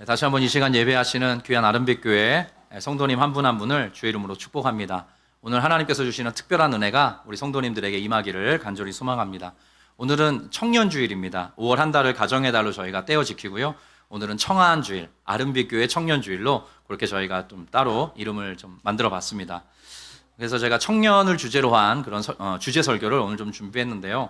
다시 한번 이 시간 예배하시는 귀한 아름빛교회 성도님 한 분 한 분을 주의 이름으로 축복합니다. 오늘 하나님께서 주시는 특별한 은혜가 우리 성도님들에게 임하기를 간절히 소망합니다. 오늘은 청년주일입니다. 5월 한 달을 가정의 달로 저희가 떼어 지키고요. 오늘은 청아한주일, 아름빛교회 청년주일로 그렇게 저희가 좀 따로 이름을 좀 만들어 봤습니다. 그래서 제가 청년을 주제로 한 그런 주제 설교를 오늘 좀 준비했는데요.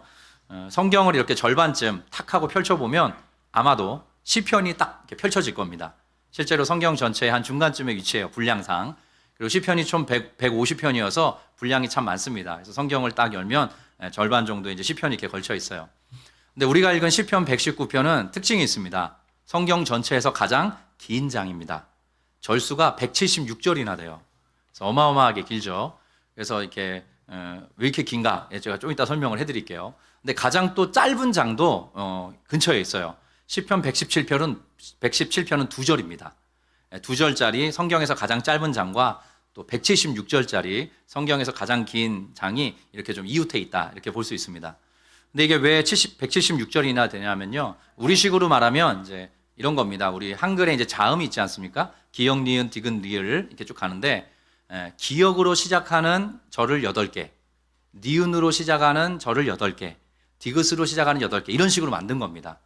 성경을 이렇게 절반쯤 탁 하고 펼쳐보면 아마도 시편이 딱 이렇게 펼쳐질 겁니다. 실제로 성경 전체의 한 중간쯤에 위치해요. 분량상. 그리고 시편이 총 150편이어서 분량이 참 많습니다. 그래서 성경을 딱 열면 절반 정도 이제 시편이 이렇게 걸쳐 있어요. 근데 우리가 읽은 시편 119편은 특징이 있습니다. 성경 전체에서 가장 긴 장입니다. 절수가 176절이나 돼요. 그래서 어마어마하게 길죠. 그래서 이렇게 왜 이렇게 긴가? 제가 좀 이따 설명을 해드릴게요. 근데 가장 또 짧은 장도 근처에 있어요. 시편 117편은 두 절입니다. 두 절짜리 성경에서 가장 짧은 장과 또 176절짜리 성경에서 가장 긴 장이 이렇게 좀 이웃해 있다. 이렇게 볼 수 있습니다. 근데 이게 왜 176절이나 되냐면요. 우리식으로 말하면 이제 이런 겁니다. 우리 한글에 이제 자음이 있지 않습니까? 기역, 니은, 디귿, 리을 이렇게 쭉 가는데 기역으로 시작하는 절을 8개, 니은으로 시작하는 절을 8개, 디귿으로 시작하는 8개 이런 식으로 만든 겁니다.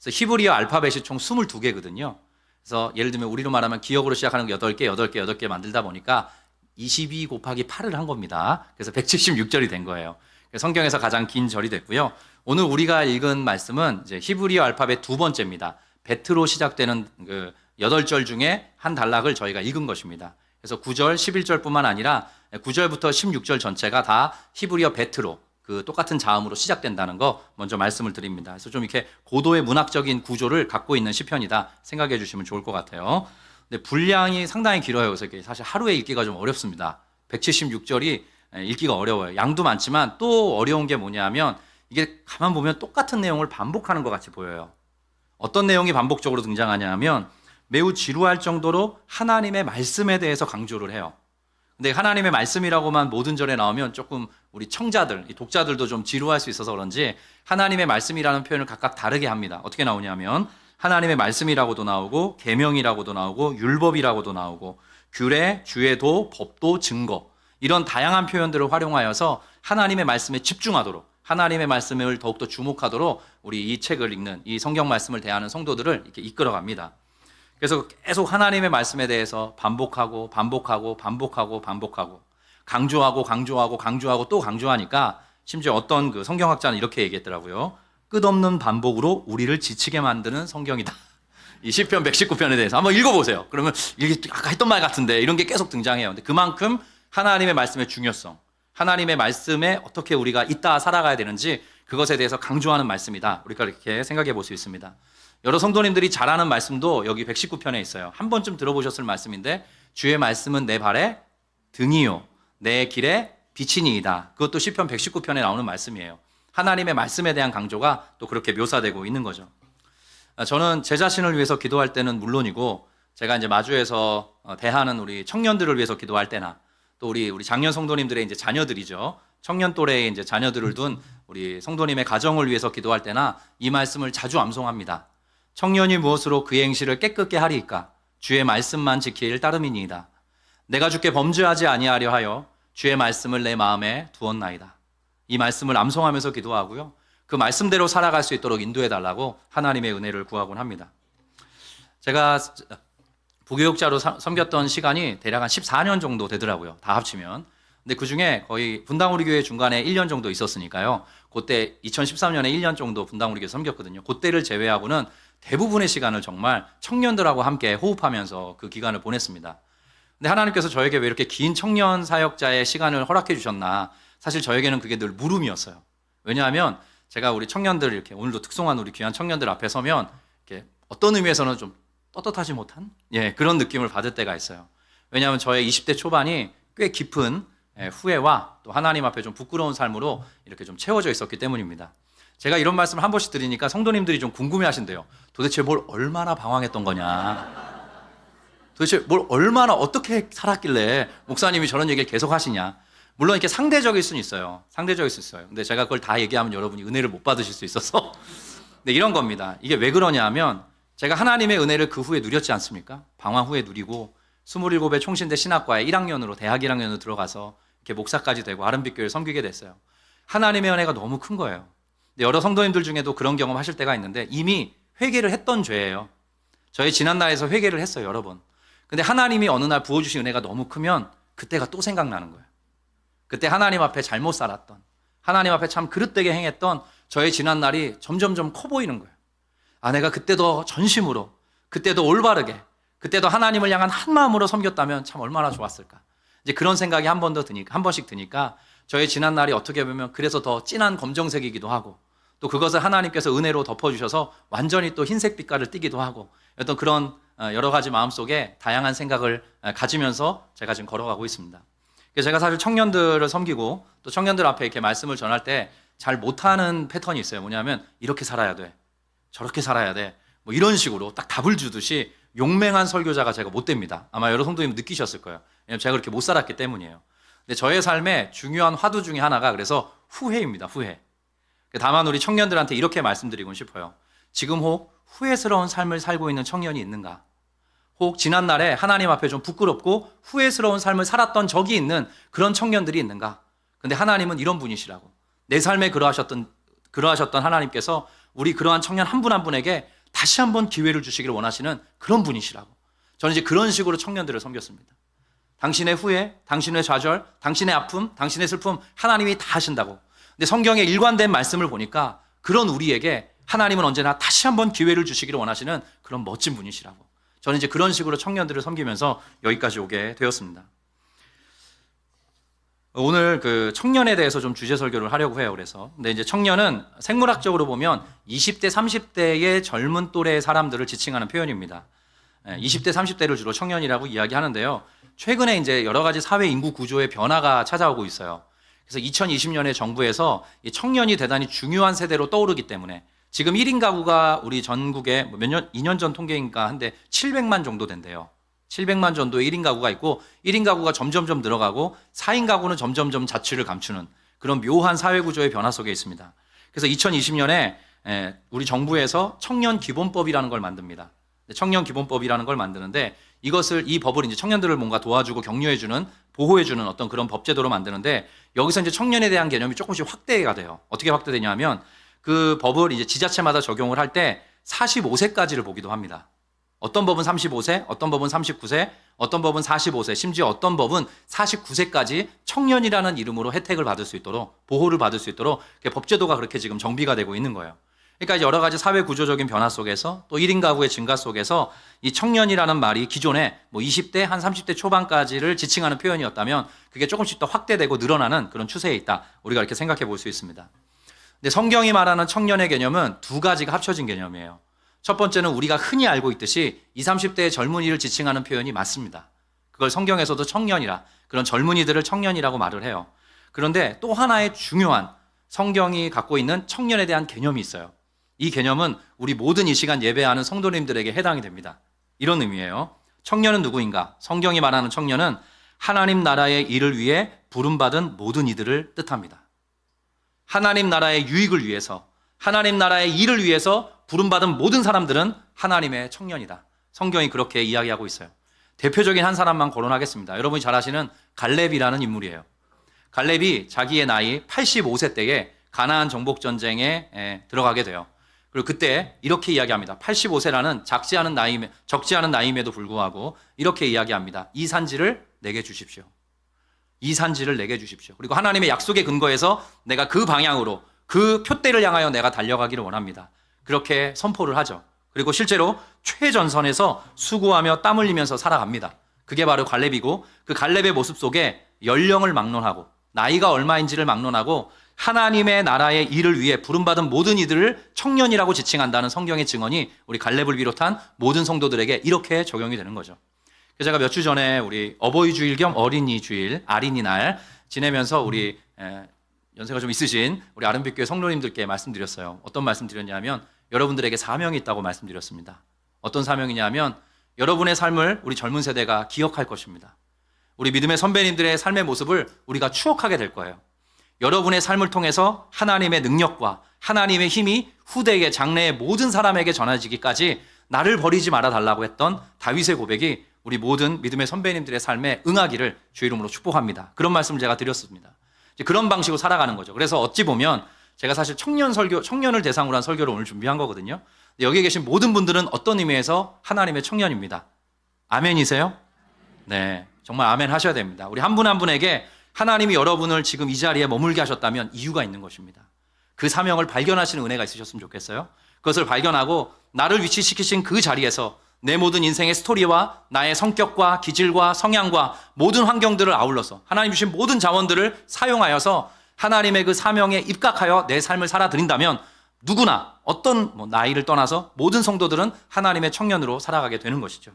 그래서 히브리어 알파벳이 총 22개거든요. 그래서 예를 들면 우리로 말하면 기역으로 시작하는 거 8개 만들다 보니까 22 곱하기 8을 한 겁니다. 그래서 176절이 된 거예요. 성경에서 가장 긴 절이 됐고요. 오늘 우리가 읽은 말씀은 이제 히브리어 알파벳 두 번째입니다. 베트로 시작되는 그 8절 중에 한 단락을 저희가 읽은 것입니다. 그래서 9절, 11절뿐만 아니라 9절부터 16절 전체가 다 히브리어 베트로 그 똑같은 자음으로 시작된다는 거 먼저 말씀을 드립니다. 그래서 좀 이렇게 고도의 문학적인 구조를 갖고 있는 시편이다 생각해 주시면 좋을 것 같아요. 근데 분량이 상당히 길어요. 그래서 사실 하루에 읽기가 좀 어렵습니다. 176절이 읽기가 어려워요. 양도 많지만 또 어려운 게 뭐냐면 이게 가만 보면 똑같은 내용을 반복하는 것 같이 보여요. 어떤 내용이 반복적으로 등장하냐면 매우 지루할 정도로 하나님의 말씀에 대해서 강조를 해요. 근데 하나님의 말씀이라고만 모든 절에 나오면 조금 우리 청자들, 독자들도 좀 지루할 수 있어서 그런지 하나님의 말씀이라는 표현을 각각 다르게 합니다. 어떻게 나오냐면 하나님의 말씀이라고도 나오고 계명이라고도 나오고 율법이라고도 나오고 규례, 주례도, 법도, 증거 이런 다양한 표현들을 활용하여서 하나님의 말씀에 집중하도록 하나님의 말씀을 더욱더 주목하도록 우리 이 책을 읽는 이 성경 말씀을 대하는 성도들을 이렇게 이끌어갑니다. 그래서 계속 하나님의 말씀에 대해서 반복하고 강조하고 또 강조하니까 심지어 어떤 그 성경학자는 이렇게 얘기했더라고요. 끝없는 반복으로 우리를 지치게 만드는 성경이다. 이 시편 119편에 대해서 한번 읽어보세요. 그러면 이게 아까 했던 말 같은데 이런 게 계속 등장해요. 근데 그만큼 하나님의 말씀의 중요성, 하나님의 말씀에 어떻게 우리가 있다 살아가야 되는지 그것에 대해서 강조하는 말씀이다. 우리가 이렇게 생각해 볼 수 있습니다. 여러 성도님들이 잘 아는 말씀도 여기 119편에 있어요. 한 번쯤 들어보셨을 말씀인데 주의 말씀은 내 발에 등이요 내 길에 빛이니이다. 그것도 시편 119편에 나오는 말씀이에요. 하나님의 말씀에 대한 강조가 또 그렇게 묘사되고 있는 거죠. 저는 제 자신을 위해서 기도할 때는 물론이고 제가 이제 마주에서 대하는 우리 청년들을 위해서 기도할 때나 또 우리 장년 성도님들의 이제 자녀들이죠. 청년 또래의 이제 자녀들을 둔 우리 성도님의 가정을 위해서 기도할 때나 이 말씀을 자주 암송합니다. 청년이 무엇으로 그의 행실을 깨끗게 하리이까? 주의 말씀만 지킬 따름이니이다. 내가 주께 범죄하지 아니하려 하여 주의 말씀을 내 마음에 두었나이다. 이 말씀을 암송하면서 기도하고요. 그 말씀대로 살아갈 수 있도록 인도해 달라고 하나님의 은혜를 구하곤 합니다. 제가 부교육자로 섬겼던 시간이 대략 한 14년 정도 되더라고요. 다 합치면. 근데 그중에 거의 분당 우리 교회 중간에 1년 정도 있었으니까요. 그때 2013년에 1년 정도 분당 우리 교회 섬겼거든요. 그때를 제외하고는 대부분의 시간을 정말 청년들하고 함께 호흡하면서 그 기간을 보냈습니다. 근데 하나님께서 저에게 왜 이렇게 긴 청년 사역자의 시간을 허락해 주셨나? 사실 저에게는 그게 늘 물음이었어요. 왜냐하면 제가 우리 청년들 이렇게 오늘도 특송한 우리 귀한 청년들 앞에 서면 이렇게 어떤 의미에서는 좀 떳떳하지 못한 그런 느낌을 받을 때가 있어요. 왜냐하면 저의 20대 초반이 꽤 깊은 후회와 또 하나님 앞에 좀 부끄러운 삶으로 이렇게 좀 채워져 있었기 때문입니다. 제가 이런 말씀을 한 번씩 드리니까 성도님들이 좀 궁금해 하신대요. 도대체 뭘 얼마나 방황했던 거냐? 도대체 뭘 얼마나 어떻게 살았길래 목사님이 저런 얘기를 계속 하시냐? 물론 이렇게 상대적일 수는 있어요. 상대적일 수 있어요. 근데 제가 그걸 다 얘기하면 여러분이 은혜를 못 받으실 수 있어서. 근데 이런 겁니다. 이게 왜 그러냐 하면 제가 하나님의 은혜를 그 후에 누렸지 않습니까? 방황 후에 누리고 27의 총신대 신학과에 1학년으로 대학 1학년으로 들어가서 이렇게 목사까지 되고 아름빛교회를 섬기게 됐어요. 하나님의 은혜가 너무 큰 거예요. 근데 여러 성도님들 중에도 그런 경험 하실 때가 있는데 이미 회개를 했던 죄예요. 저희 지난날에서 회개를 했어요, 여러 번. 근데 하나님이 어느 날 부어주신 은혜가 너무 크면 그때가 또 생각나는 거예요. 그때 하나님 앞에 잘못 살았던, 하나님 앞에 참 그릇되게 행했던 저의 지난날이 점점점 커 보이는 거예요. 아, 내가 그때도 전심으로, 그때도 올바르게, 그때도 하나님을 향한 한 마음으로 섬겼다면 참 얼마나 좋았을까. 이제 그런 생각이 한 번씩 드니까 저의 지난날이 어떻게 보면 그래서 더 진한 검정색이기도 하고 또 그것을 하나님께서 은혜로 덮어주셔서 완전히 또 흰색 빛깔을 띠기도 하고 어떤 그런 여러 가지 마음속에 다양한 생각을 가지면서 제가 지금 걸어가고 있습니다. 제가 사실 청년들을 섬기고 또 청년들 앞에 이렇게 말씀을 전할 때 잘 못하는 패턴이 있어요. 뭐냐면 이렇게 살아야 돼, 저렇게 살아야 돼, 뭐 이런 식으로 딱 답을 주듯이 용맹한 설교자가 제가 못 됩니다. 아마 여러 성도님 느끼셨을 거예요. 왜냐하면 제가 그렇게 못 살았기 때문이에요. 근데 저의 삶에 중요한 화두 중에 하나가 그래서 후회입니다. 후회. 다만 우리 청년들한테 이렇게 말씀드리고 싶어요. 지금 혹 후회스러운 삶을 살고 있는 청년이 있는가? 혹 지난날에 하나님 앞에 좀 부끄럽고 후회스러운 삶을 살았던 적이 있는 그런 청년들이 있는가? 근데 하나님은 이런 분이시라고. 내 삶에 그러하셨던 하나님께서 우리 그러한 청년 한 분 한 분에게 다시 한번 기회를 주시기를 원하시는 그런 분이시라고. 저는 이제 그런 식으로 청년들을 섬겼습니다. 당신의 후회, 당신의 좌절, 당신의 아픔, 당신의 슬픔 하나님이 다 하신다고. 근데 성경의 일관된 말씀을 보니까 그런 우리에게 하나님은 언제나 다시 한번 기회를 주시기를 원하시는 그런 멋진 분이시라고. 저는 이제 그런 식으로 청년들을 섬기면서 여기까지 오게 되었습니다. 오늘 그 청년에 대해서 좀 주제 설교를 하려고 해요. 그래서. 근데 이제 청년은 생물학적으로 보면 20대, 30대의 젊은 또래의 사람들을 지칭하는 표현입니다. 20대, 30대를 주로 청년이라고 이야기하는데요. 최근에 이제 여러 가지 사회 인구 구조의 변화가 찾아오고 있어요. 그래서 2020년에 정부에서 이 청년이 대단히 중요한 세대로 떠오르기 때문에 지금 1인 가구가 우리 전국에 2년 전 통계인가 한데 700만 정도 된대요. 700만 정도의 1인 가구가 있고 1인 가구가 점점점 늘어가고 4인 가구는 점점점 자취를 감추는 그런 묘한 사회 구조의 변화 속에 있습니다. 그래서 2020년에 우리 정부에서 청년 기본법이라는 걸 만듭니다. 청년 기본법이라는 걸 만드는데 이 법을 이제 청년들을 뭔가 도와주고 격려해주는 보호해주는 어떤 그런 법제도로 만드는데 여기서 이제 청년에 대한 개념이 조금씩 확대가 돼요. 어떻게 확대되냐 하면 그 법을 이제 지자체마다 적용을 할 때 45세까지를 보기도 합니다. 어떤 법은 35세, 어떤 법은 39세, 어떤 법은 45세, 심지어 어떤 법은 49세까지 청년이라는 이름으로 혜택을 받을 수 있도록 보호를 받을 수 있도록 법제도가 그렇게 지금 정비가 되고 있는 거예요. 그러니까 이제 여러 가지 사회 구조적인 변화 속에서 또 1인 가구의 증가 속에서 이 청년이라는 말이 기존에 뭐 20대 한 30대 초반까지를 지칭하는 표현이었다면 그게 조금씩 더 확대되고 늘어나는 그런 추세에 있다. 우리가 이렇게 생각해 볼 수 있습니다. 근데 성경이 말하는 청년의 개념은 두 가지가 합쳐진 개념이에요. 첫 번째는 우리가 흔히 알고 있듯이 20, 30대의 젊은이를 지칭하는 표현이 맞습니다. 그걸 성경에서도 청년이라 그런 젊은이들을 청년이라고 말을 해요. 그런데 또 하나의 중요한 성경이 갖고 있는 청년에 대한 개념이 있어요. 이 개념은 우리 모든 이 시간 예배하는 성도님들에게 해당이 됩니다. 이런 의미예요. 청년은 누구인가? 성경이 말하는 청년은 하나님 나라의 일을 위해 부름받은 모든 이들을 뜻합니다. 하나님 나라의 유익을 위해서, 하나님 나라의 일을 위해서 부름받은 모든 사람들은 하나님의 청년이다. 성경이 그렇게 이야기하고 있어요. 대표적인 한 사람만 거론하겠습니다. 여러분이 잘 아시는 갈렙이라는 인물이에요. 갈렙이 자기의 나이 85세 때에 가나안 정복 전쟁에 들어가게 돼요. 그리고 그때 이렇게 이야기합니다. 85세라는 적지 않은 나이임에도 불구하고 이렇게 이야기합니다. 이 산지를 내게 주십시오. 이 산지를 내게 주십시오. 그리고 하나님의 약속의 근거에서 내가 그 방향으로 그 표대를 향하여 내가 달려가기를 원합니다. 그렇게 선포를 하죠. 그리고 실제로 최전선에서 수고하며 땀 흘리면서 살아갑니다. 그게 바로 갈렙이고 그 갈렙의 모습 속에 연령을 막론하고 나이가 얼마인지를 막론하고 하나님의 나라의 일을 위해 부름받은 모든 이들을 청년이라고 지칭한다는 성경의 증언이 우리 갈렙을 비롯한 모든 성도들에게 이렇게 적용이 되는 거죠. 그래서 제가 몇 주 전에 우리 어버이 주일 겸 어린이 주일, 어린이날 지내면서 우리 연세가 좀 있으신 우리 아름빛교회 성도님들께 말씀드렸어요. 어떤 말씀 드렸냐면 여러분들에게 사명이 있다고 말씀드렸습니다. 어떤 사명이냐면 여러분의 삶을 우리 젊은 세대가 기억할 것입니다. 우리 믿음의 선배님들의 삶의 모습을 우리가 추억하게 될 거예요. 여러분의 삶을 통해서 하나님의 능력과 하나님의 힘이 후대에게 장래의 모든 사람에게 전해지기까지 나를 버리지 말아 달라고 했던 다윗의 고백이 우리 모든 믿음의 선배님들의 삶에 응하기를 주의 이름으로 축복합니다. 그런 말씀을 제가 드렸습니다. 그런 방식으로 살아가는 거죠. 그래서 어찌 보면 제가 사실 청년을 대상으로 한 설교를 오늘 준비한 거거든요. 여기 계신 모든 분들은 어떤 의미에서 하나님의 청년입니다. 아멘이세요? 네, 정말 아멘 하셔야 됩니다. 우리 한 분 한 분에게 하나님이 여러분을 지금 이 자리에 머물게 하셨다면 이유가 있는 것입니다. 그 사명을 발견하시는 은혜가 있으셨으면 좋겠어요. 그것을 발견하고 나를 위치시키신 그 자리에서 내 모든 인생의 스토리와 나의 성격과 기질과 성향과 모든 환경들을 아울러서 하나님 주신 모든 자원들을 사용하여서 하나님의 그 사명에 입각하여 내 삶을 살아드린다면 누구나 어떤 나이를 떠나서 모든 성도들은 하나님의 청년으로 살아가게 되는 것이죠.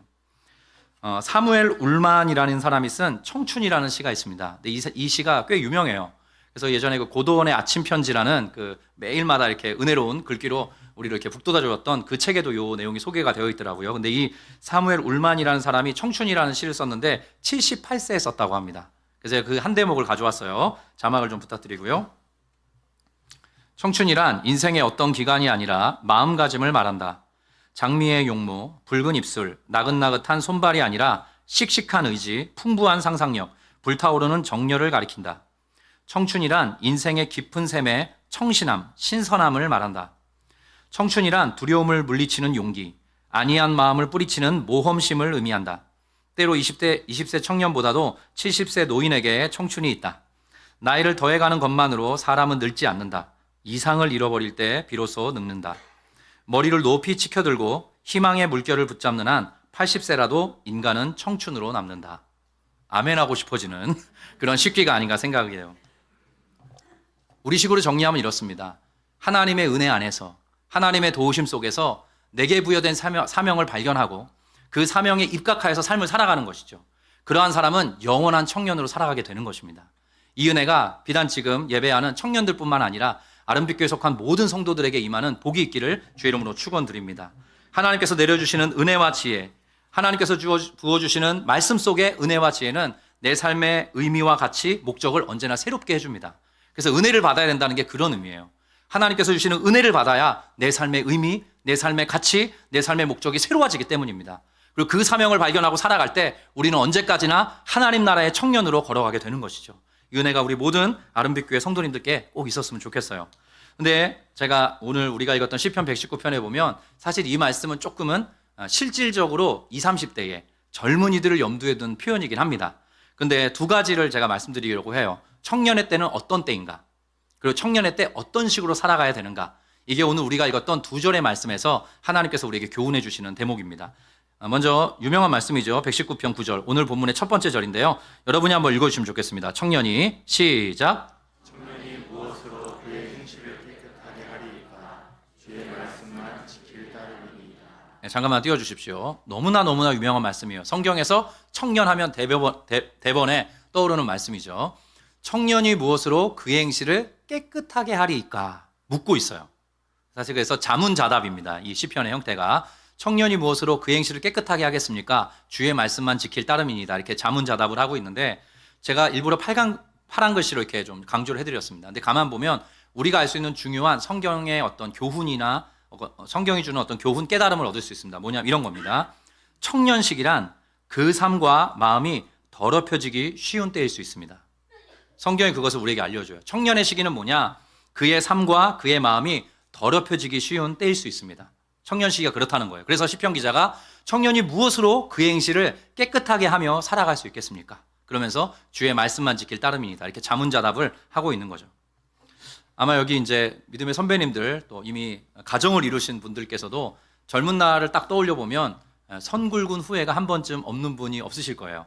사무엘 울만이라는 사람이 쓴 청춘이라는 시가 있습니다. 근데 이 시가 꽤 유명해요. 그래서 예전에 그 고도원의 아침 편지라는 그 매일마다 이렇게 은혜로운 글귀로 우리를 이렇게 북돋아주었던 그 책에도 요 내용이 소개가 되어 있더라고요. 근데 이 사무엘 울만이라는 사람이 청춘이라는 시를 썼는데 78세에 썼다고 합니다. 그래서 그 한 대목을 가져왔어요. 자막을 좀 부탁드리고요. 청춘이란 인생의 어떤 기간이 아니라 마음가짐을 말한다. 장미의 용모, 붉은 입술, 나긋나긋한 손발이 아니라 씩씩한 의지, 풍부한 상상력, 불타오르는 정열을 가리킨다. 청춘이란 인생의 깊은 샘에 청신함, 신선함을 말한다. 청춘이란 두려움을 물리치는 용기, 안이한 마음을 뿌리치는 모험심을 의미한다. 때로 20세 청년보다도 70세 노인에게 청춘이 있다. 나이를 더해가는 것만으로 사람은 늙지 않는다. 이상을 잃어버릴 때 비로소 늙는다. 머리를 높이 치켜들고 희망의 물결을 붙잡는 한 80세라도 인간은 청춘으로 남는다. 아멘하고 싶어지는 그런 식기가 아닌가 생각이 돼요. 우리식으로 정리하면 이렇습니다. 하나님의 은혜 안에서 하나님의 도우심 속에서 내게 부여된 사명을 발견하고 그 사명에 입각하여서 삶을 살아가는 것이죠. 그러한 사람은 영원한 청년으로 살아가게 되는 것입니다. 이 은혜가 비단 지금 예배하는 청년들뿐만 아니라 아름빛교회에 속한 모든 성도들에게 임하는 복이 있기를 주의 이름으로 축원드립니다. 하나님께서 내려주시는 은혜와 지혜, 하나님께서 부어주시는 말씀 속의 은혜와 지혜는 내 삶의 의미와 가치, 목적을 언제나 새롭게 해줍니다. 그래서 은혜를 받아야 된다는 게 그런 의미예요. 하나님께서 주시는 은혜를 받아야 내 삶의 의미, 내 삶의 가치, 내 삶의 목적이 새로워지기 때문입니다. 그리고 그 사명을 발견하고 살아갈 때 우리는 언제까지나 하나님 나라의 청년으로 걸어가게 되는 것이죠. 이 은혜가 우리 모든 아름빛교회 성도님들께 꼭 있었으면 좋겠어요. 근데 제가 오늘 우리가 읽었던 시편 119편에 보면 사실 이 말씀은 조금은 실질적으로 20, 30대의 젊은이들을 염두에 둔 표현이긴 합니다. 근데 두 가지를 제가 말씀드리려고 해요. 청년의 때는 어떤 때인가? 그리고 청년의 때 어떤 식으로 살아가야 되는가? 이게 오늘 우리가 읽었던 두 절의 말씀에서 하나님께서 우리에게 교훈해 주시는 대목입니다. 먼저 유명한 말씀이죠. 119편 9절. 오늘 본문의 첫 번째 절인데요. 여러분이 한번 읽어주시면 좋겠습니다. 청년이 시작. 청년이 무엇으로 그의 행실을 깨끗하게 하리이까 주의 말씀만 지킬 따름이니이다. 네, 잠깐만 띄워주십시오. 너무나 유명한 말씀이에요. 성경에서 청년하면 대번에 떠오르는 말씀이죠. 청년이 무엇으로 그의 행실을 깨끗하게 하리이까 묻고 있어요. 사실 그래서 자문자답입니다. 이 시편의 형태가 청년이 무엇으로 그의 행실을 깨끗하게 하겠습니까? 주의 말씀만 지킬 따름이니다. 이렇게 자문자답을 하고 있는데 제가 일부러 파란 글씨로 이렇게 좀 강조를 해드렸습니다. 근데 가만 보면 우리가 알 수 있는 중요한 성경의 어떤 교훈이나 성경이 주는 어떤 교훈 깨달음을 얻을 수 있습니다. 뭐냐면 이런 겁니다. 청년식이란 그 삶과 마음이 더럽혀지기 쉬운 때일 수 있습니다. 성경이 그것을 우리에게 알려줘요. 청년의 시기는 뭐냐? 그의 삶과 그의 마음이 더럽혀지기 쉬운 때일 수 있습니다. 청년 시기가 그렇다는 거예요. 그래서 시편 기자가 청년이 무엇으로 그의 행실을 깨끗하게 하며 살아갈 수 있겠습니까? 그러면서 주의 말씀만 지킬 따름이니다. 이렇게 자문자답을 하고 있는 거죠. 아마 여기 이제 믿음의 선배님들 또 이미 가정을 이루신 분들께서도 젊은 날을 딱 떠올려 보면 선굵은 후회가 한 번쯤 없는 분이 없으실 거예요.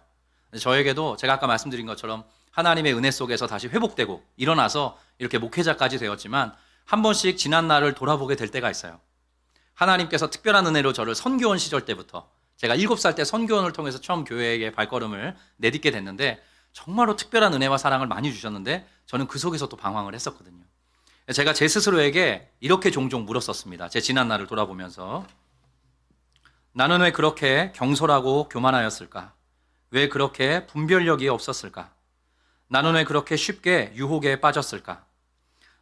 저에게도 제가 아까 말씀드린 것처럼 하나님의 은혜 속에서 다시 회복되고 일어나서 이렇게 목회자까지 되었지만 한 번씩 지난 날을 돌아보게 될 때가 있어요. 하나님께서 특별한 은혜로 저를 선교원 시절 때부터 제가 7살 때 선교원을 통해서 처음 교회에 발걸음을 내딛게 됐는데 정말로 특별한 은혜와 사랑을 많이 주셨는데 저는 그 속에서 또 방황을 했었거든요. 제가 제 스스로에게 이렇게 종종 물었었습니다. 제 지난 날을 돌아보면서 나는 왜 그렇게 경솔하고 교만하였을까? 왜 그렇게 분별력이 없었을까? 나는 왜 그렇게 쉽게 유혹에 빠졌을까?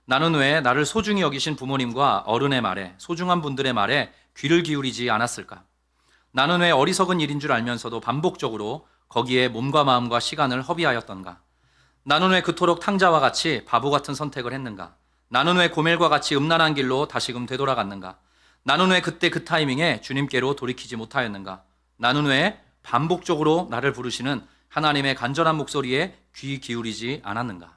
나는 왜 나를 소중히 여기신 부모님과 어른의 말에, 소중한 분들의 말에 귀를 기울이지 않았을까? 나는 왜 어리석은 일인 줄 알면서도 반복적으로 거기에 몸과 마음과 시간을 허비하였던가? 나는 왜 그토록 탕자와 같이 바보 같은 선택을 했는가? 나는 왜 고멜과 같이 음란한 길로 다시금 되돌아갔는가? 나는 왜 그때 그 타이밍에 주님께로 돌이키지 못하였는가? 나는 왜 반복적으로 나를 부르시는 하나님의 간절한 목소리에 귀 기울이지 않았는가?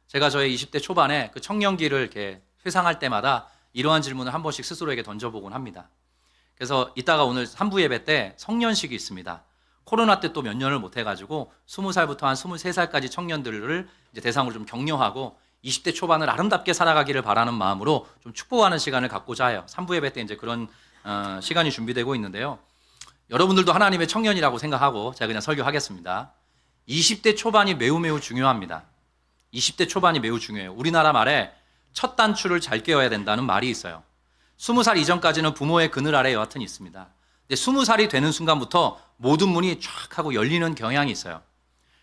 제가 저의 20대 초반에 그 청년기를 이렇게 회상할 때마다 이러한 질문을 한 번씩 스스로에게 던져보곤 합니다. 그래서 이따가 오늘 3부 예배 때 성년식이 있습니다. 코로나 때 또 몇 년을 못 해가지고 20살부터 한 23살까지 청년들을 이제 대상으로 좀 격려하고 20대 초반을 아름답게 살아가기를 바라는 마음으로 좀 축복하는 시간을 갖고자 해요. 3부 예배 때 이제 그런 시간이 준비되고 있는데요. 여러분들도 하나님의 청년이라고 생각하고 제가 그냥 설교하겠습니다. 20대 초반이 매우 중요합니다. 20대 초반이 매우 중요해요. 우리나라 말에 첫 단추를 잘 꿰어야 된다는 말이 있어요. 20살 이전까지는 부모의 그늘 아래 여하튼 있습니다. 근데 20살이 되는 순간부터 모든 문이 쫙 하고 열리는 경향이 있어요.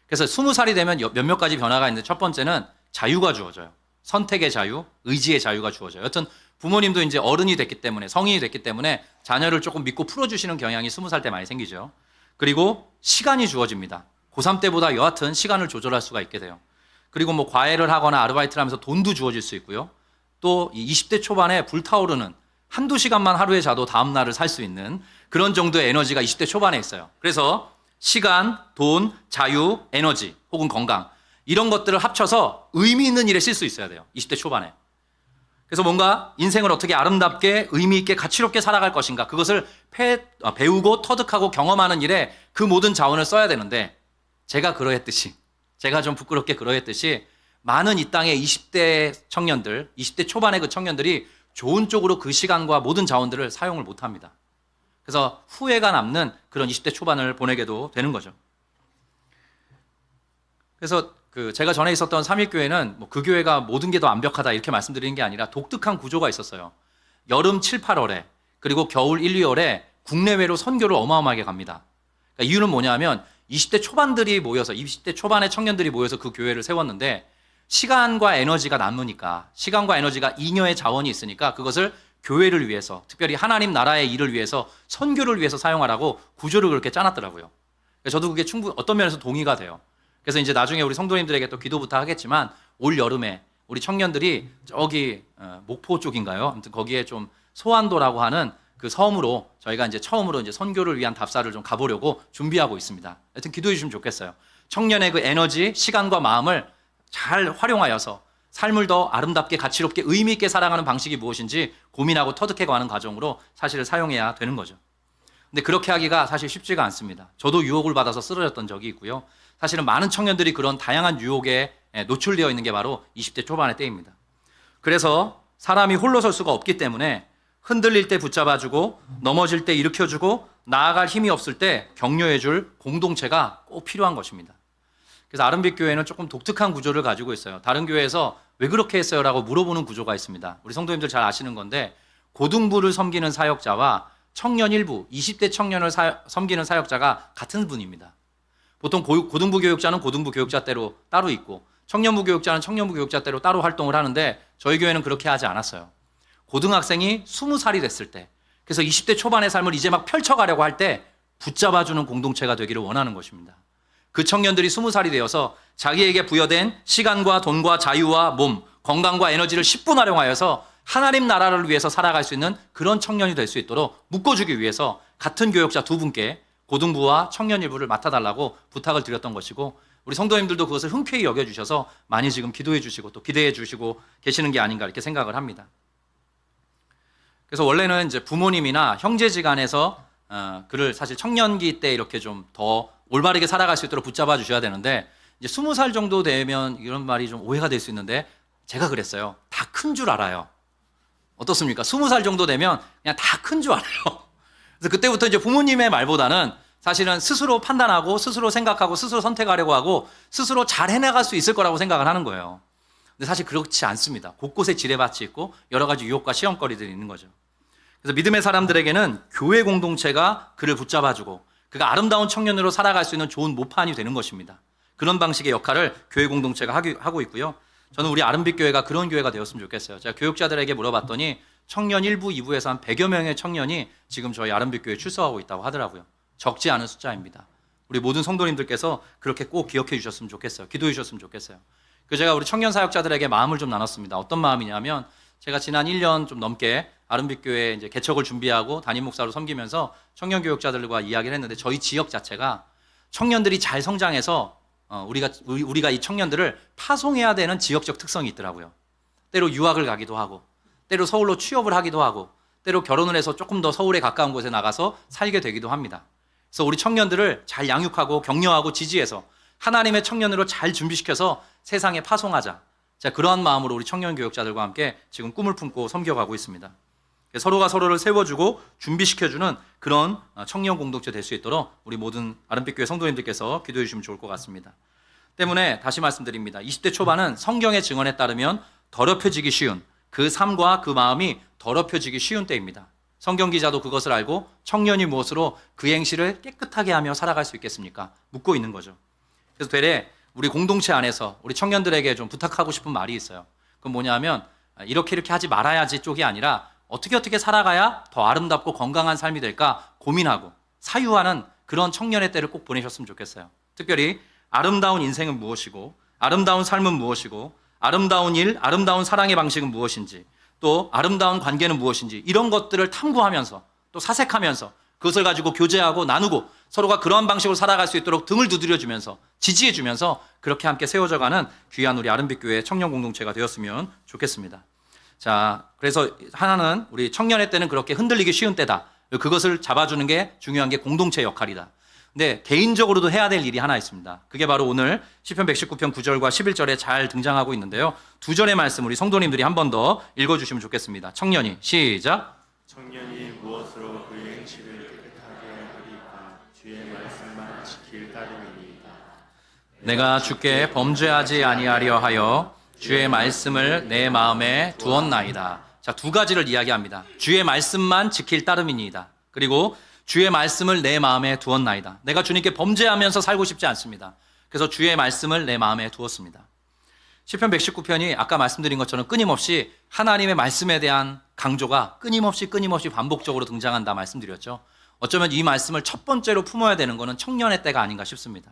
그래서 20살이 되면 몇몇 가지 변화가 있는데 첫 번째는 자유가 주어져요. 선택의 자유, 의지의 자유가 주어져요. 여튼 부모님도 이제 어른이 됐기 때문에, 성인이 됐기 때문에 자녀를 조금 믿고 풀어주시는 경향이 20살 때 많이 생기죠. 그리고 시간이 주어집니다. 고3 때보다 여하튼 시간을 조절할 수가 있게 돼요. 그리고 뭐 과외를 하거나 아르바이트를 하면서 돈도 주어질 수 있고요. 또 20대 초반에 불타오르는 한두 시간만 하루에 자도 다음 날을 살 수 있는 그런 정도의 에너지가 20대 초반에 있어요. 그래서 시간, 돈, 자유, 에너지 혹은 건강 이런 것들을 합쳐서 의미 있는 일에 쓸 수 있어야 돼요. 20대 초반에. 그래서 뭔가 인생을 어떻게 아름답게 의미 있게 가치롭게 살아갈 것인가 그것을 배우고 터득하고 경험하는 일에 그 모든 자원을 써야 되는데 제가 그러했듯이 제가 좀 부끄럽게 그러했듯이 많은 이 땅의 20대 청년들 20대 초반의 그 청년들이 좋은 쪽으로 그 시간과 모든 자원들을 사용을 못합니다. 그래서 후회가 남는 그런 20대 초반을 보내게도 되는 거죠. 그래서 제가 전에 있었던 삼일교회는 뭐 그 교회가 모든 게 더 완벽하다 이렇게 말씀드리는 게 아니라 독특한 구조가 있었어요. 여름 7, 8월에 그리고 겨울 1, 2월에 국내외로 선교를 어마어마하게 갑니다. 그러니까 이유는 뭐냐면 20대 초반들이 모여서 20대 초반의 청년들이 모여서 그 교회를 세웠는데 시간과 에너지가 남으니까 시간과 에너지가 잉여의 자원이 있으니까 그것을 교회를 위해서 특별히 하나님 나라의 일을 위해서 선교를 위해서 사용하라고 구조를 그렇게 짜놨더라고요. 저도 그게 어떤 면에서 동의가 돼요. 그래서 이제 나중에 우리 성도님들에게 또 기도부터 하겠지만 올 여름에 우리 청년들이 저기 목포 쪽인가요? 아무튼 거기에 좀 소환도라고 하는 그 섬으로 저희가 이제 처음으로 이제 선교를 위한 답사를 좀 가보려고 준비하고 있습니다. 하여튼 기도해 주시면 좋겠어요. 청년의 그 에너지, 시간과 마음을 잘 활용하여서 삶을 더 아름답게 가치롭게 의미 있게 살아가는 방식이 무엇인지 고민하고 터득해가는 과정으로 사실을 사용해야 되는 거죠. 근데 그렇게 하기가 사실 쉽지가 않습니다. 저도 유혹을 받아서 쓰러졌던 적이 있고요. 사실은 많은 청년들이 그런 다양한 유혹에 노출되어 있는 게 바로 20대 초반의 때입니다. 그래서 사람이 홀로 설 수가 없기 때문에 흔들릴 때 붙잡아주고 넘어질 때 일으켜주고 나아갈 힘이 없을 때 격려해줄 공동체가 꼭 필요한 것입니다. 그래서 아름빛 교회는 조금 독특한 구조를 가지고 있어요. 다른 교회에서 왜 그렇게 했어요? 라고 물어보는 구조가 있습니다. 우리 성도님들 잘 아시는 건데 고등부를 섬기는 사역자와 청년 일부, 20대 청년을 섬기는 사역자가 같은 분입니다. 보통 고등부 교육자는 고등부 교육자대로 따로 있고 청년부 교육자는 청년부 교육자대로 따로 활동을 하는데 저희 교회는 그렇게 하지 않았어요. 고등학생이 20살이 됐을 때 그래서 20대 초반의 삶을 이제 막 펼쳐가려고 할 때 붙잡아주는 공동체가 되기를 원하는 것입니다. 그 청년들이 20살이 되어서 자기에게 부여된 시간과 돈과 자유와 몸, 건강과 에너지를 10분 활용하여서 하나님 나라를 위해서 살아갈 수 있는 그런 청년이 될 수 있도록 묶어주기 위해서 같은 교역자 두 분께 고등부와 청년 일부를 맡아달라고 부탁을 드렸던 것이고 우리 성도님들도 그것을 흔쾌히 여겨주셔서 많이 지금 기도해 주시고 또 기대해 주시고 계시는 게 아닌가 이렇게 생각을 합니다. 그래서 원래는 이제 부모님이나 형제지간에서 그를 사실 청년기 때 이렇게 좀 더 올바르게 살아갈 수 있도록 붙잡아 주셔야 되는데 이제 20살 정도 되면 이런 말이 좀 오해가 될 수 있는데 제가 그랬어요. 다 큰 줄 알아요. 어떻습니까? 20살 정도 되면 그냥 다 큰 줄 알아요. 그래서 그때부터 이제 부모님의 말보다는 사실은 스스로 판단하고 스스로 생각하고 스스로 선택하려고 하고 스스로 잘 해나갈 수 있을 거라고 생각을 하는 거예요. 근데 사실 그렇지 않습니다. 곳곳에 지뢰밭이 있고 여러 가지 유혹과 시험거리들이 있는 거죠. 그래서 믿음의 사람들에게는 교회 공동체가 그를 붙잡아주고 그가 아름다운 청년으로 살아갈 수 있는 좋은 모판이 되는 것입니다. 그런 방식의 역할을 교회 공동체가 하고 있고요. 저는 우리 아름빛 교회가 그런 교회가 되었으면 좋겠어요. 제가 교육자들에게 물어봤더니 청년 1부, 2부에서 한 100여 명의 청년이 지금 저희 아름빛교회에 출석하고 있다고 하더라고요. 적지 않은 숫자입니다. 우리 모든 성도님들께서 그렇게 꼭 기억해 주셨으면 좋겠어요. 기도해 주셨으면 좋겠어요. 그 제가 우리 청년 사역자들에게 마음을 좀 나눴습니다. 어떤 마음이냐면 제가 지난 1년 좀 넘게 아름빛교회 이제 개척을 준비하고 담임 목사로 섬기면서 청년 교육자들과 이야기를 했는데 저희 지역 자체가 청년들이 잘 성장해서 우리가 이 청년들을 파송해야 되는 지역적 특성이 있더라고요. 때로 유학을 가기도 하고, 때로 서울로 취업을 하기도 하고, 때로 결혼을 해서 조금 더 서울에 가까운 곳에 나가서 살게 되기도 합니다. 그래서 우리 청년들을 잘 양육하고 격려하고 지지해서 하나님의 청년으로 잘 준비시켜서 세상에 파송하자. 자, 그러한 마음으로 우리 청년 교육자들과 함께 지금 꿈을 품고 섬겨가고 있습니다. 서로가 서로를 세워주고 준비시켜주는 그런 청년 공동체 될 수 있도록 우리 모든 아름빛교회 성도님들께서 기도해 주시면 좋을 것 같습니다. 때문에 다시 말씀드립니다. 20대 초반은 성경의 증언에 따르면 더럽혀지기 쉬운 그 삶과 그 마음이 더럽혀지기 쉬운 때입니다. 성경 기자도 그것을 알고 청년이 무엇으로 그 행실을 깨끗하게 하며 살아갈 수 있겠습니까? 묻고 있는 거죠. 그래서 되레 우리 공동체 안에서 우리 청년들에게 좀 부탁하고 싶은 말이 있어요. 그건 뭐냐면 이렇게 하지 말아야지 쪽이 아니라 어떻게 살아가야 더 아름답고 건강한 삶이 될까 고민하고 사유하는 그런 청년의 때를 꼭 보내셨으면 좋겠어요. 특별히 아름다운 인생은 무엇이고 아름다운 삶은 무엇이고 아름다운 일, 아름다운 사랑의 방식은 무엇인지 또 아름다운 관계는 무엇인지 이런 것들을 탐구하면서 또 사색하면서 그것을 가지고 교제하고 나누고 서로가 그러한 방식으로 살아갈 수 있도록 등을 두드려주면서 지지해주면서 그렇게 함께 세워져가는 귀한 우리 아름빛교회 청년 공동체가 되었으면 좋겠습니다. 자, 그래서 하나는 우리 청년의 때는 그렇게 흔들리기 쉬운 때다. 그것을 잡아주는 게 중요한 게 공동체 역할이다. 근데 개인적으로도 해야 될 일이 하나 있습니다. 그게 바로 오늘 시편 119편 9절과 11절에 잘 등장하고 있는데요. 두 절의 말씀 우리 성도님들이 한 번 더 읽어주시면 좋겠습니다. 청년이 시작. 청년이 무엇으로 그의 행실을 깨끗하게 하리까 주의 말씀만 지킬 따름이니이다. 내가 주께 범죄하지 아니하려 하여 주의 말씀을 내 마음에 두었나이다. 자, 두 가지를 이야기합니다. 주의 말씀만 지킬 따름이니이다. 그리고 주의 말씀을 내 마음에 두었나이다. 내가 주님께 범죄하면서 살고 싶지 않습니다. 그래서 주의 말씀을 내 마음에 두었습니다. 시편 119편이 아까 말씀드린 것처럼 끊임없이 하나님의 말씀에 대한 강조가 끊임없이 반복적으로 등장한다 말씀드렸죠. 어쩌면 이 말씀을 첫 번째로 품어야 되는 것은 청년의 때가 아닌가 싶습니다.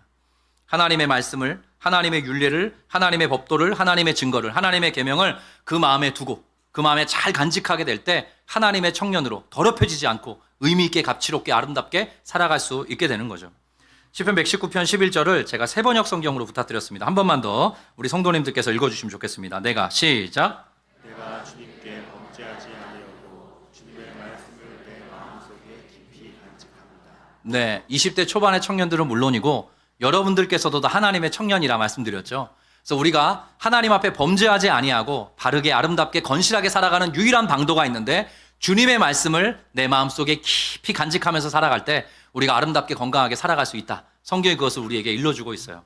하나님의 말씀을, 하나님의 율례를, 하나님의 법도를, 하나님의 증거를, 하나님의 계명을 그 마음에 두고 그 마음에 잘 간직하게 될 때 하나님의 청년으로 더럽혀지지 않고 의미 있게 가치롭게 아름답게 살아갈 수 있게 되는 거죠. 시편 119편 11절을 제가 세번역 성경으로 부탁드렸습니다. 한 번만 더 우리 성도님들께서 읽어주시면 좋겠습니다. 내가 시작. 내가 주님께 범죄하지 아니하고 주님의 말씀을 내 마음속에 깊이 간직합니다. 네, 20대 초반의 청년들은 물론이고 여러분들께서도 하나님의 청년이라 말씀드렸죠. 그래서 우리가 하나님 앞에 범죄하지 아니하고 바르게 아름답게 건실하게 살아가는 유일한 방도가 있는데 주님의 말씀을 내 마음속에 깊이 간직하면서 살아갈 때 우리가 아름답게 건강하게 살아갈 수 있다. 성경이 그것을 우리에게 일러주고 있어요.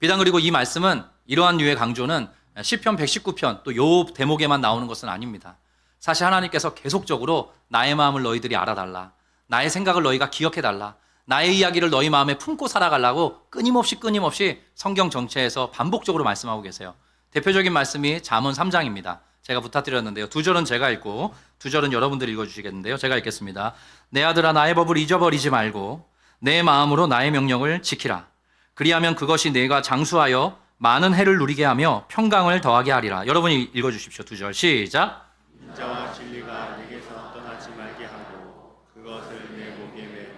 비단 그리고 이 말씀은 이러한 류의 강조는 시편 119편 또 요 대목에만 나오는 것은 아닙니다. 사실 하나님께서 계속적으로 나의 마음을 너희들이 알아달라. 나의 생각을 너희가 기억해달라. 나의 이야기를 너희 마음에 품고 살아가려고 끊임없이 성경 전체에서 반복적으로 말씀하고 계세요. 대표적인 말씀이 잠언 3장입니다. 제가 부탁드렸는데요. 두 절은 제가 읽고 두 절은 여러분들이 읽어주시겠는데요. 제가 읽겠습니다. 내 아들아 나의 법을 잊어버리지 말고 내 마음으로 나의 명령을 지키라. 그리하면 그것이 내가 장수하여 많은 해를 누리게 하며 평강을 더하게 하리라. 여러분이 읽어주십시오. 두 절 시작. 인자와 진리가 내게서 떠나지 말게 하고 그것을 내 목에 매며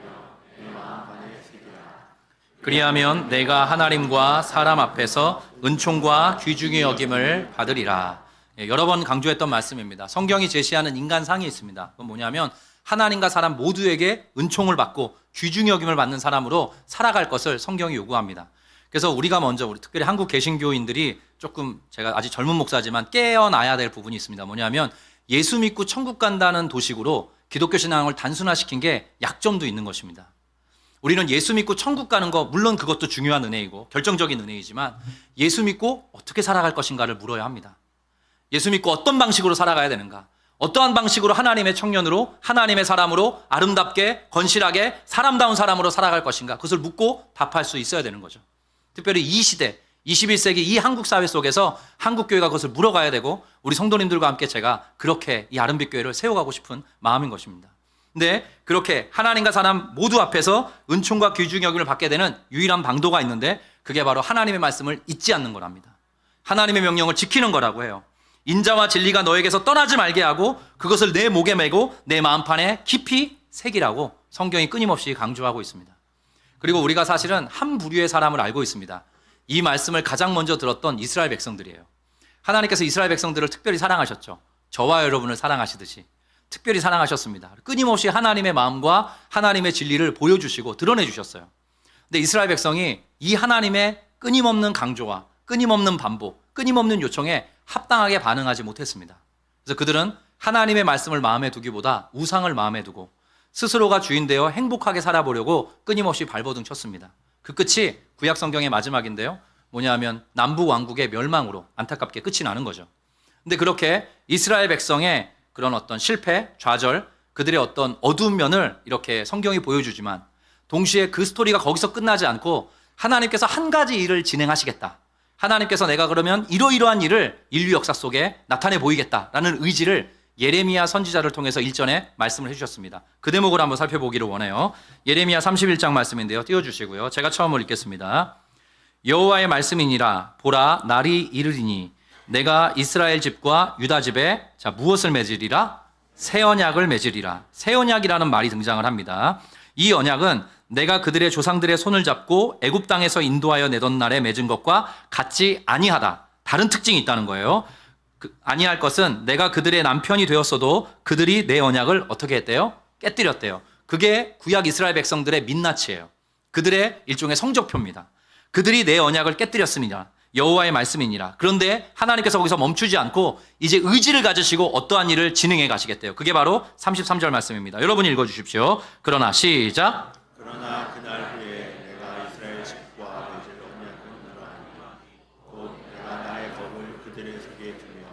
내 마음판에 새기라. 그리하면 내가 하나님과 사람 앞에서 은총과 귀중히 여김을 받으리라. 여러 번 강조했던 말씀입니다. 성경이 제시하는 인간상이 있습니다. 그건 뭐냐면 하나님과 사람 모두에게 은총을 받고 귀중히 여김을 받는 사람으로 살아갈 것을 성경이 요구합니다. 그래서 우리가 먼저 우리 특별히 한국 개신교인들이 조금 제가 아직 젊은 목사지만 깨어나야 될 부분이 있습니다. 뭐냐면 예수 믿고 천국 간다는 도식으로 기독교 신앙을 단순화시킨 게 약점도 있는 것입니다. 우리는 예수 믿고 천국 가는 거 물론 그것도 중요한 은혜이고 결정적인 은혜이지만 예수 믿고 어떻게 살아갈 것인가를 물어야 합니다. 예수 믿고 어떤 방식으로 살아가야 되는가? 어떠한 방식으로 하나님의 청년으로 하나님의 사람으로 아름답게 건실하게 사람다운 사람으로 살아갈 것인가? 그것을 묻고 답할 수 있어야 되는 거죠. 특별히 이 시대, 21세기 이 한국 사회 속에서 한국 교회가 그것을 물어가야 되고 우리 성도님들과 함께 제가 그렇게 이 아름빛 교회를 세워가고 싶은 마음인 것입니다. 근데 그렇게 하나님과 사람 모두 앞에서 은총과 귀중 여김을 받게 되는 유일한 방도가 있는데 그게 바로 하나님의 말씀을 잊지 않는 거랍니다. 하나님의 명령을 지키는 거라고 해요. 인자와 진리가 너에게서 떠나지 말게 하고 그것을 내 목에 메고 내 마음판에 깊이 새기라고 성경이 끊임없이 강조하고 있습니다. 그리고 우리가 사실은 한 부류의 사람을 알고 있습니다. 이 말씀을 가장 먼저 들었던 이스라엘 백성들이에요. 하나님께서 이스라엘 백성들을 특별히 사랑하셨죠. 저와 여러분을 사랑하시듯이 특별히 사랑하셨습니다. 끊임없이 하나님의 마음과 하나님의 진리를 보여주시고 드러내주셨어요. 근데 이스라엘 백성이 이 하나님의 끊임없는 강조와 끊임없는 반복, 끊임없는 요청에 합당하게 반응하지 못했습니다. 그래서 그들은 하나님의 말씀을 마음에 두기보다 우상을 마음에 두고 스스로가 주인되어 행복하게 살아보려고 끊임없이 발버둥 쳤습니다. 그 끝이 구약 성경의 마지막인데요. 뭐냐면 남북 왕국의 멸망으로 안타깝게 끝이 나는 거죠. 근데 그렇게 이스라엘 백성의 그런 어떤 실패, 좌절, 그들의 어떤 어두운 면을 이렇게 성경이 보여주지만 동시에 그 스토리가 거기서 끝나지 않고 하나님께서 한 가지 일을 진행하시겠다. 하나님께서 내가 그러면 이러이러한 일을 인류 역사 속에 나타내 보이겠다라는 의지를 예레미야 선지자를 통해서 일전에 말씀을 해주셨습니다. 그 대목을 한번 살펴보기를 원해요. 예레미야 31장 말씀인데요. 띄워주시고요. 제가 처음으로 읽겠습니다. 여호와의 말씀이니라 보라 날이 이르리니 내가 이스라엘 집과 유다 집에 무엇을 맺으리라? 새 언약을 맺으리라. 새 언약이라는 말이 등장을 합니다. 이 언약은 내가 그들의 조상들의 손을 잡고 애굽 땅에서 인도하여 내던 날에 맺은 것과 같지 아니하다. 다른 특징이 있다는 거예요. 아니할 것은 내가 그들의 남편이 되었어도 그들이 내 언약을 어떻게 했대요? 깨뜨렸대요. 그게 구약 이스라엘 백성들의 민낯이에요. 그들의 일종의 성적표입니다. 그들이 내 언약을 깨뜨렸습니다. 여호와의 말씀이니라. 그런데 하나님께서 거기서 멈추지 않고 이제 의지를 가지시고 어떠한 일을 진행해 가시겠대요. 그게 바로 33절 말씀입니다. 여러분이 읽어주십시오. 그러나 시작. 그러나 그날 후에 내가 이스라엘 집과 맺을 언약은 이러하니라. 곧 내가 나의 법을 그들의 속에 두며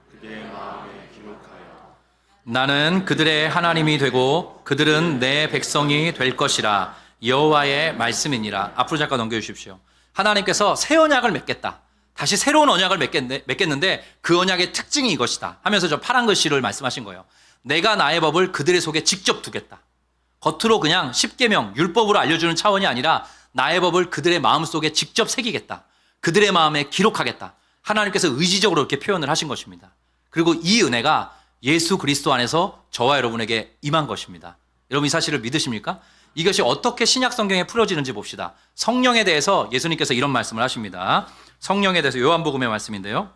그들의 마음에 기록하여 나는 그들의 하나님이 되고 그들은 내 백성이 될 것이라. 여호와의 말씀이니라. 앞으로 잠깐 넘겨주십시오. 하나님께서 새 언약을 맺겠다. 다시 새로운 언약을 맺겠는데 그 언약의 특징이 이것이다 하면서 저 파란 글씨를 말씀하신 거예요. 내가 나의 법을 그들의 속에 직접 두겠다. 겉으로 그냥 십계명, 율법으로 알려주는 차원이 아니라 나의 법을 그들의 마음속에 직접 새기겠다. 그들의 마음에 기록하겠다. 하나님께서 의지적으로 이렇게 표현을 하신 것입니다. 그리고 이 은혜가 예수 그리스도 안에서 저와 여러분에게 임한 것입니다. 여러분 이 사실을 믿으십니까? 이것이 어떻게 신약 성경에 풀어지는지 봅시다. 성령에 대해서 예수님께서 이런 말씀을 하십니다. 성령에 대해서 요한복음의 말씀인데요.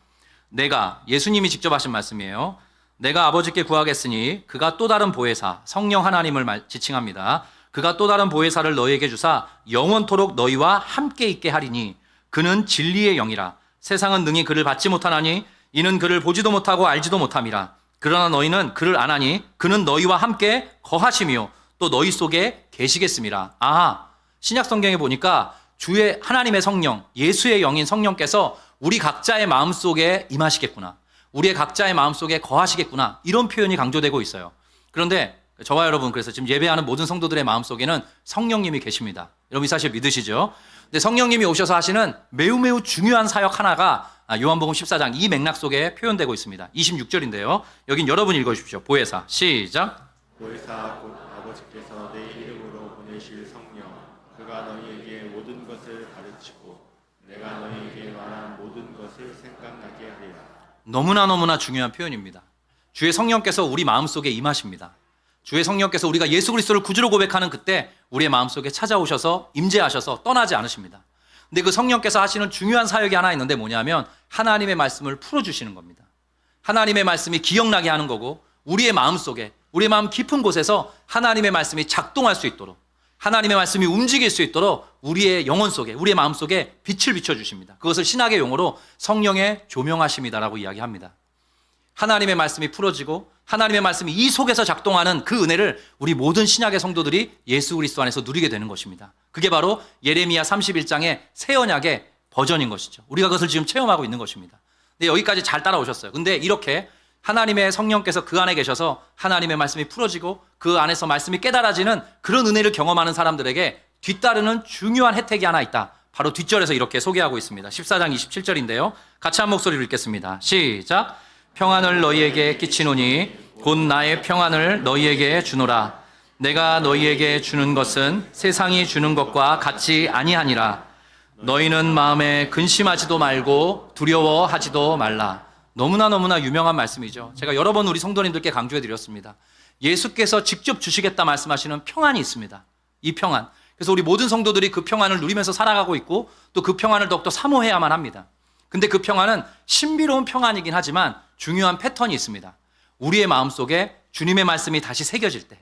내가, 예수님이 직접 하신 말씀이에요. 내가 아버지께 구하겠으니 그가 또 다른 보혜사, 성령 하나님을 지칭합니다. 그가 또 다른 보혜사를 너희에게 주사 영원토록 너희와 함께 있게 하리니 그는 진리의 영이라. 세상은 능히 그를 받지 못하나니 이는 그를 보지도 못하고 알지도 못함이라. 그러나 너희는 그를 아나니 그는 너희와 함께 거하시며 또 너희 속에 계시겠습니다. 신약 성경에 보니까 주의 하나님의 성령, 예수의 영인 성령께서 우리 각자의 마음속에 임하시겠구나. 우리의 각자의 마음속에 거하시겠구나. 이런 표현이 강조되고 있어요. 그런데 저와 여러분 그래서 지금 예배하는 모든 성도들의 마음속에는 성령님이 계십니다. 여러분 이 사실 믿으시죠? 근데 성령님이 오셔서 하시는 매우 중요한 사역 하나가 요한복음 14장 이 맥락 속에 표현되고 있습니다. 26절인데요. 여긴 여러분이 읽어주십시오. 보혜사 시작. 보혜사 곧 아버지께서 내 이름으로 보내실 성령 그가 너희에게 모든 것을 가르치고 내가 너희에게 말한 모든 것을 생각나게 하리라. 너무나 중요한 표현입니다. 주의 성령께서 우리 마음속에 임하십니다. 주의 성령께서 우리가 예수 그리스도를 구주로 고백하는 그때 우리의 마음속에 찾아오셔서 임재하셔서 떠나지 않으십니다. 근데 그 성령께서 하시는 중요한 사역이 하나 있는데 뭐냐면 하나님의 말씀을 풀어주시는 겁니다. 하나님의 말씀이 기억나게 하는 거고 우리의 마음속에 우리의 마음 깊은 곳에서 하나님의 말씀이 작동할 수 있도록 하나님의 말씀이 움직일 수 있도록 우리의 영혼 속에 우리의 마음 속에 빛을 비춰주십니다. 그것을 신학의 용어로 성령의 조명하심이다라고 이야기합니다. 하나님의 말씀이 풀어지고 하나님의 말씀이 이 속에서 작동하는 그 은혜를 우리 모든 신약의 성도들이 예수 그리스도 안에서 누리게 되는 것입니다. 그게 바로 예레미야 31장의 새 언약의 버전인 것이죠. 우리가 그것을 지금 체험하고 있는 것입니다. 근데 여기까지 잘 따라오셨어요. 근데 이렇게 하나님의 성령께서 그 안에 계셔서 하나님의 말씀이 풀어지고 그 안에서 말씀이 깨달아지는 그런 은혜를 경험하는 사람들에게 뒤따르는 중요한 혜택이 하나 있다. 바로 뒷절에서 이렇게 소개하고 있습니다. 14장 27절인데요. 같이 한 목소리로 읽겠습니다. 시작. 평안을 너희에게 끼치노니 곧 나의 평안을 너희에게 주노라. 내가 너희에게 주는 것은 세상이 주는 것과 같이 아니하니라. 너희는 마음에 근심하지도 말고 두려워하지도 말라. 너무나 유명한 말씀이죠. 제가 여러 번 우리 성도님들께 강조해 드렸습니다. 예수께서 직접 주시겠다 말씀하시는 평안이 있습니다. 이 평안. 그래서 우리 모든 성도들이 그 평안을 누리면서 살아가고 있고 또 그 평안을 더욱더 사모해야만 합니다. 근데 그 평안은 신비로운 평안이긴 하지만 중요한 패턴이 있습니다. 우리의 마음속에 주님의 말씀이 다시 새겨질 때,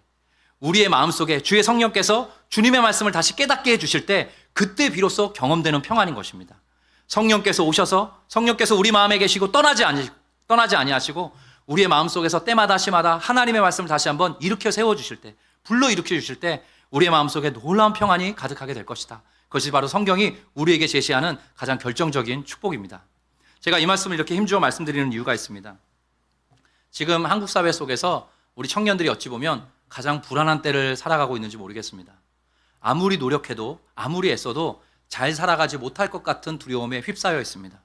우리의 마음속에 주의 성령께서 주님의 말씀을 다시 깨닫게 해주실 때, 그때 비로소 경험되는 평안인 것입니다. 성령께서 오셔서 성령께서 우리 마음에 계시고 떠나지 아니하시고 우리의 마음속에서 때마다 시마다 하나님의 말씀을 다시 한번 일으켜 세워주실 때, 불러일으켜 주실 때 우리의 마음속에 놀라운 평안이 가득하게 될 것이다. 그것이 바로 성경이 우리에게 제시하는 가장 결정적인 축복입니다. 제가 이 말씀을 이렇게 힘주어 말씀드리는 이유가 있습니다. 지금 한국 사회 속에서 우리 청년들이 어찌 보면 가장 불안한 때를 살아가고 있는지 모르겠습니다. 아무리 노력해도 아무리 애써도 잘 살아가지 못할 것 같은 두려움에 휩싸여 있습니다.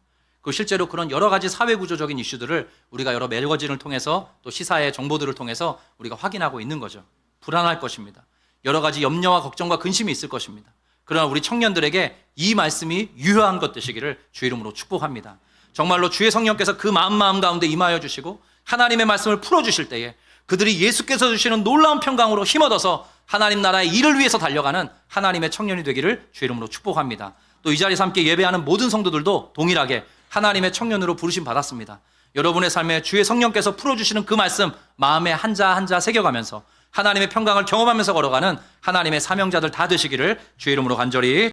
그 실제로 그런 여러 가지 사회구조적인 이슈들을 우리가 여러 매거진을 통해서 또 시사의 정보들을 통해서 우리가 확인하고 있는 거죠. 불안할 것입니다. 여러 가지 염려와 걱정과 근심이 있을 것입니다. 그러나 우리 청년들에게 이 말씀이 유효한 것 되시기를 주의 이름으로 축복합니다. 정말로 주의 성령께서 그 마음 가운데 임하여 주시고 하나님의 말씀을 풀어주실 때에 그들이 예수께서 주시는 놀라운 평강으로 힘얻어서 하나님 나라의 일을 위해서 달려가는 하나님의 청년이 되기를 주의 이름으로 축복합니다. 또 이 자리에서 함께 예배하는 모든 성도들도 동일하게 하나님의 청년으로 부르심 받았습니다. 여러분의 삶에 주의 성령께서 풀어주시는 그 말씀 마음에 한자 한자 새겨가면서 하나님의 평강을 경험하면서 걸어가는 하나님의 사명자들 다 되시기를 주의 이름으로 간절히